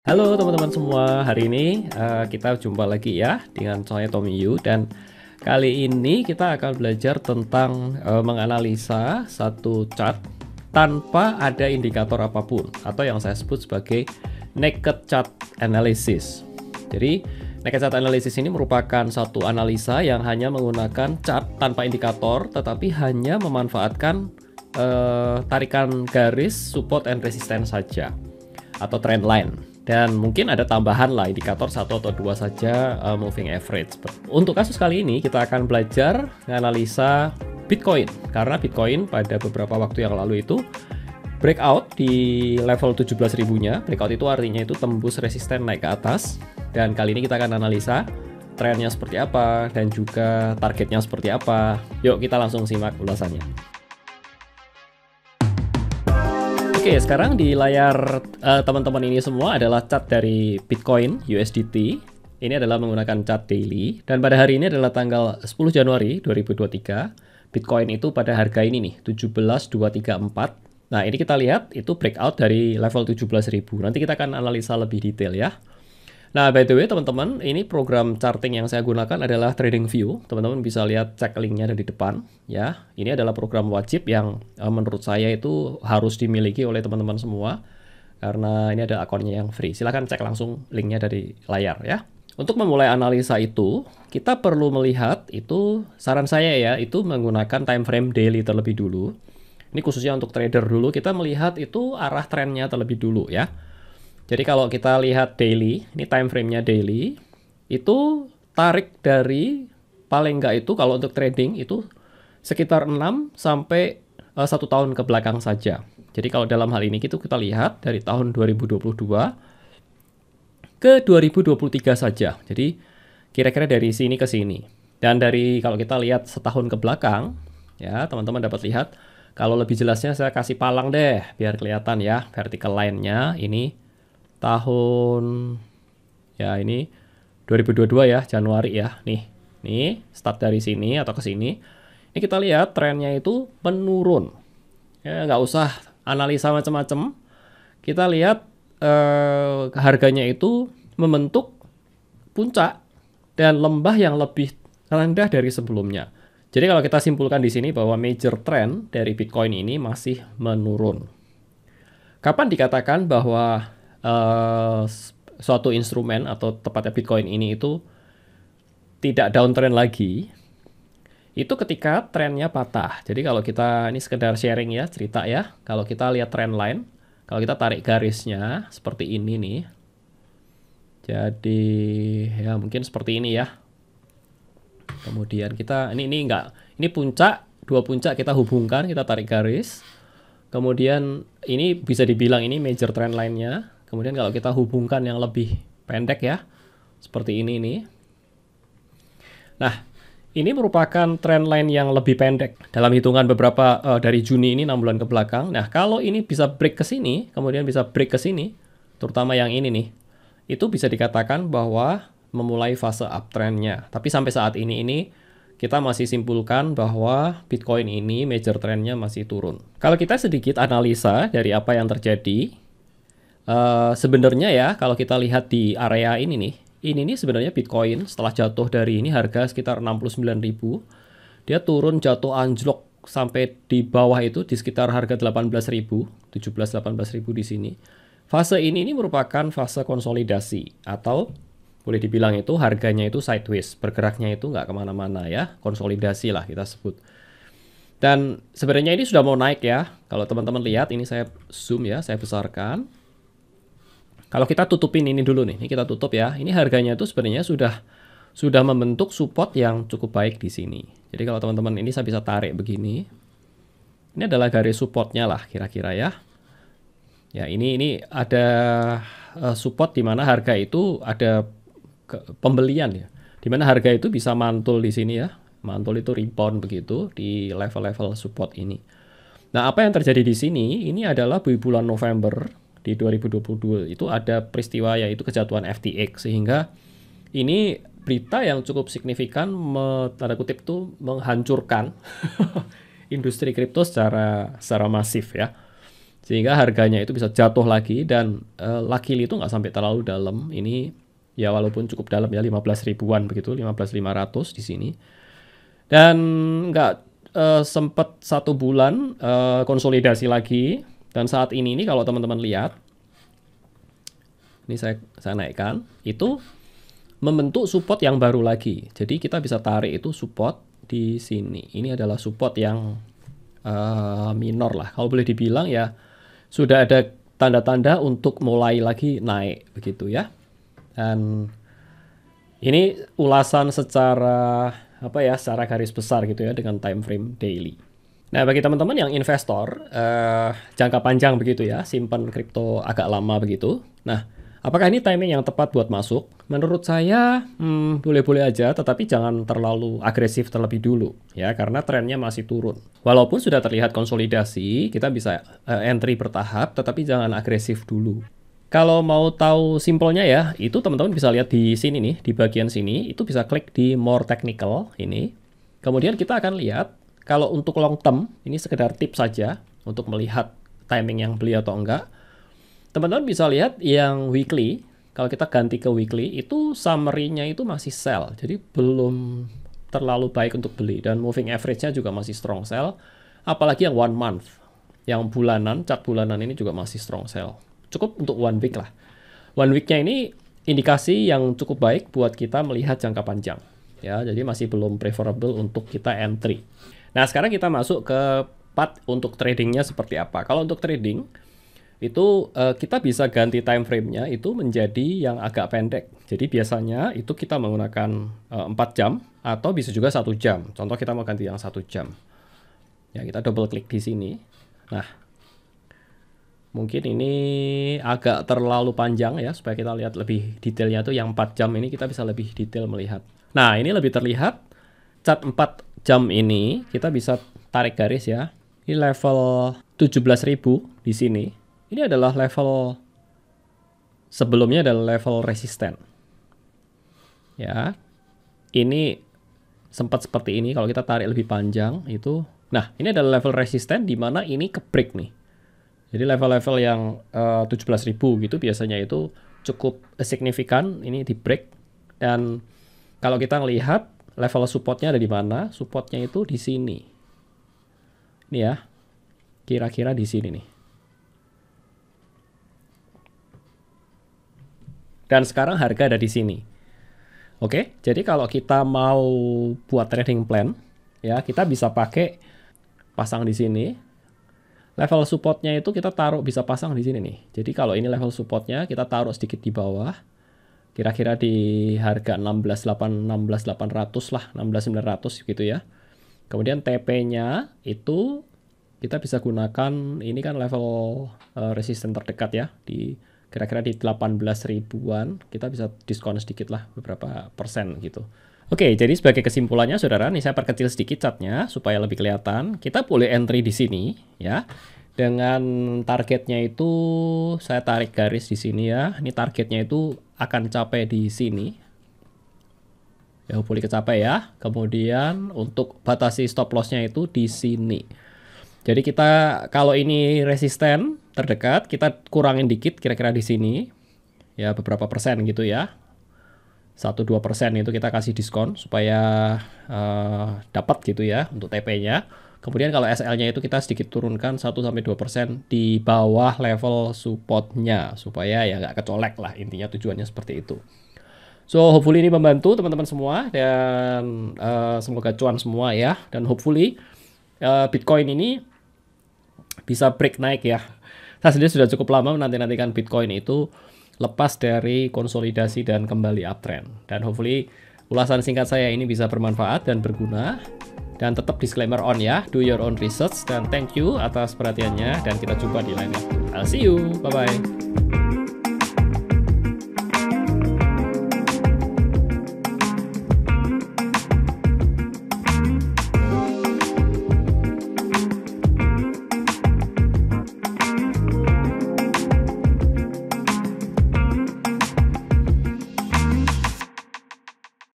Halo teman-teman semua, hari ini kita jumpa lagi ya dengan saya Tommy Yu, dan kali ini kita akan belajar tentang menganalisa satu chart tanpa ada indikator apapun, atau yang saya sebut sebagai naked chart analysis. Jadi naked chart analysis ini merupakan satu analisa yang hanya menggunakan chart tanpa indikator, tetapi hanya memanfaatkan tarikan garis support and resistance saja, atau trend line. Dan mungkin ada tambahan lah indikator 1 atau 2 saja, moving average. Untuk kasus kali ini kita akan belajar menganalisa Bitcoin, karena Bitcoin pada beberapa waktu yang lalu itu breakout di level 17.000-nya. Breakout itu artinya itu tembus resisten naik ke atas. Dan kali ini kita akan analisa trennya seperti apa dan juga targetnya seperti apa. Yuk kita langsung simak ulasannya. Oke, sekarang di layar teman-teman ini semua adalah chart dari Bitcoin USDT. Ini adalah menggunakan chart daily, dan pada hari ini adalah tanggal 10 Januari 2023. Bitcoin itu pada harga ini nih, 17.234. Nah, ini kita lihat itu breakout dari level 17.000. Nanti kita akan analisa lebih detail ya. Nah, by the way teman-teman, ini program charting yang saya gunakan adalah TradingView. Teman-teman bisa lihat, cek linknya ada di depan ya. Ini adalah program wajib yang menurut saya itu harus dimiliki oleh teman-teman semua, karena ini ada akunnya yang free. Silahkan cek langsung linknya dari layar ya. Untuk memulai analisa itu, kita perlu melihat itu, saran saya ya, itu menggunakan time frame daily terlebih dulu. Ini khususnya untuk trader dulu, kita melihat itu arah trennya terlebih dulu ya. Jadi kalau kita lihat daily, ini time frame-nya daily, itu tarik dari paling enggak itu kalau untuk trading itu sekitar 6 sampai 1 tahun ke belakang saja. Jadi kalau dalam hal ini kita lihat dari tahun 2022 ke 2023 saja. Jadi kira-kira dari sini ke sini. Dan dari kalau kita lihat setahun ke belakang, ya teman-teman dapat lihat, kalau lebih jelasnya saya kasih palang deh biar kelihatan ya vertical line-nya. Ini tahun ya, ini 2022 ya, Januari ya. Nih start dari sini atau ke sini. Ini kita lihat trennya itu menurun. Ya, nggak usah analisa macam-macam. Kita lihat harganya itu membentuk puncak dan lembah yang lebih rendah dari sebelumnya. Jadi kalau kita simpulkan di sini bahwa major trend dari Bitcoin ini masih menurun. Kapan dikatakan bahwa suatu instrumen atau tepatnya Bitcoin ini itu tidak downtrend lagi? Itu ketika trennya patah. Jadi kalau kita, ini sekedar sharing ya, cerita ya, kalau kita lihat trend line, kalau kita tarik garisnya seperti ini nih, jadi ya mungkin seperti ini ya. Kemudian kita ini enggak, ini puncak, dua puncak kita hubungkan, kita tarik garis. Kemudian ini bisa dibilang ini major trend line-nya. Kemudian kalau kita hubungkan yang lebih pendek ya, seperti ini nih. Nah, ini merupakan trend line yang lebih pendek dalam hitungan beberapa dari Juni ini 6 bulan ke belakang. Nah, kalau ini bisa break ke sini, kemudian bisa break ke sini, terutama yang ini nih, itu bisa dikatakan bahwa memulai fase uptrend-nya. Tapi sampai saat ini kita masih simpulkan bahwa Bitcoin ini major trend-nya masih turun. Kalau kita sedikit analisa dari apa yang terjadi, sebenarnya ya, kalau kita lihat di area ini nih sebenarnya Bitcoin setelah jatuh dari ini harga sekitar 69.000, dia turun jatuh anjlok sampai di bawah itu di sekitar harga 18.000, 17-18.000 di sini. Fase ini merupakan fase konsolidasi, atau boleh dibilang itu harganya itu sideways, bergeraknya itu nggak kemana-mana ya, konsolidasi lah kita sebut. Dan sebenarnya ini sudah mau naik ya. Kalau teman-teman lihat, ini saya zoom ya, saya besarkan. Kalau kita tutupin ini dulu nih, ini kita tutup ya. Ini harganya itu sebenarnya sudah membentuk support yang cukup baik di sini. Jadi kalau teman-teman ini saya bisa tarik begini. Ini adalah garis supportnya lah kira-kira ya. Ya, ini ada support di mana harga itu ada pembelian ya. Di mana harga itu bisa mantul di sini ya. Mantul itu rebound begitu di level-level support ini. Nah, apa yang terjadi di sini? Ini adalah di bulan November di 2022 itu ada peristiwa yaitu kejatuhan FTX, sehingga ini berita yang cukup signifikan, tanda kutip itu menghancurkan industri kripto secara masif ya. sehingga harganya itu bisa jatuh lagi, dan luckily itu nggak sampai terlalu dalam. Ini ya walaupun cukup dalam ya, 15 ribuan begitu, 15.500 di sini. Dan nggak sempat 1 bulan konsolidasi lagi, dan saat ini nih kalau teman-teman lihat, ini saya naikkan, itu membentuk support yang baru lagi. Jadi kita bisa tarik itu support di sini. Ini adalah support yang minor lah, kalau boleh dibilang ya, sudah ada tanda-tanda untuk mulai lagi naik begitu ya. Dan ini ulasan secara secara garis besar gitu ya, dengan time frame daily. Nah, bagi teman-teman yang investor jangka panjang begitu ya, simpan kripto agak lama begitu. Nah, apakah ini timing yang tepat buat masuk? Menurut saya boleh-boleh aja, tetapi jangan terlalu agresif terlebih dulu ya, karena trennya masih turun. Walaupun sudah terlihat konsolidasi, kita bisa entry bertahap, tetapi jangan agresif dulu. Kalau mau tahu simpelnya ya, itu teman-teman bisa lihat di sini nih, di bagian sini, itu bisa klik di more technical ini. Kemudian kita akan lihat, kalau untuk long term, ini sekedar tips saja untuk melihat timing yang beli atau enggak. Teman-teman bisa lihat yang weekly, kalau kita ganti ke weekly, itu summary-nya itu masih sell, jadi belum terlalu baik untuk beli, dan moving average-nya juga masih strong sell, apalagi yang 1 month, yang bulanan, chart bulanan ini juga masih strong sell. Cukup untuk 1 week lah. 1 week-nya ini indikasi yang cukup baik buat kita melihat jangka panjang. Ya, jadi masih belum preferable untuk kita entry. Nah, sekarang kita masuk ke part untuk tradingnya seperti apa. Kalau untuk trading, itu kita bisa ganti time frame-nya itu menjadi yang agak pendek. Jadi biasanya itu kita menggunakan 4 jam atau bisa juga 1 jam. Contoh kita mau ganti yang 1 jam. Ya, kita double klik di sini. Nah, mungkin ini agak terlalu panjang ya, supaya kita lihat lebih detailnya tuh yang 4 jam ini kita bisa lebih detail melihat. Nah, ini lebih terlihat chart 4 jam ini kita bisa tarik garis ya. Ini level 17.000 di sini. Ini adalah level sebelumnya, adalah level resisten. Ya. Ini sempat seperti ini kalau kita tarik lebih panjang itu. Nah, ini adalah level resisten di mana ini ke break nih. Jadi level-level yang 17.000 gitu biasanya itu cukup signifikan ini di break. Dan kalau kita melihat level supportnya ada di mana, supportnya itu di sini. Ini ya, kira-kira di sini nih. Dan sekarang harga ada di sini. Oke, jadi kalau kita mau buat trading plan, ya kita bisa pakai pasang di sini. Level supportnya itu kita taruh, bisa pasang di sini nih. Jadi kalau ini level supportnya kita taruh sedikit di bawah, kira-kira di harga 16.800 lah, 16.900 gitu ya. Kemudian TP-nya itu kita bisa gunakan, ini kan level resisten terdekat ya, di kira-kira di 18 ribuan. Kita bisa diskon sedikit lah, beberapa persen gitu. Oke, jadi sebagai kesimpulannya saudara, nih saya perkecil sedikit chartnya supaya lebih kelihatan. Kita boleh entry di sini ya. Dengan targetnya itu saya tarik garis di sini ya. Ini targetnya itu akan capai di sini. Ya, boleh kecapai ya. Kemudian untuk batasi stop loss-nya itu di sini. Jadi kita kalau ini resisten terdekat, kita kurangin dikit kira-kira di sini. Ya, beberapa persen gitu ya. 1-2% itu kita kasih diskon supaya dapat gitu ya untuk TP-nya. Kemudian kalau SL-nya itu kita sedikit turunkan 1-2% di bawah level support-nya supaya ya nggak kecolek lah, intinya tujuannya seperti itu. So hopefully ini membantu teman-teman semua, dan semoga cuan semua ya, dan hopefully Bitcoin ini bisa break naik ya. Saya sendiri sudah cukup lama menanti-nantikan Bitcoin itu lepas dari konsolidasi dan kembali uptrend. Dan hopefully ulasan singkat saya ini bisa bermanfaat dan berguna. Dan tetap disclaimer on ya, do your own research. Dan thank you atas perhatiannya, dan kita jumpa di lain waktu. I'll see you, bye-bye.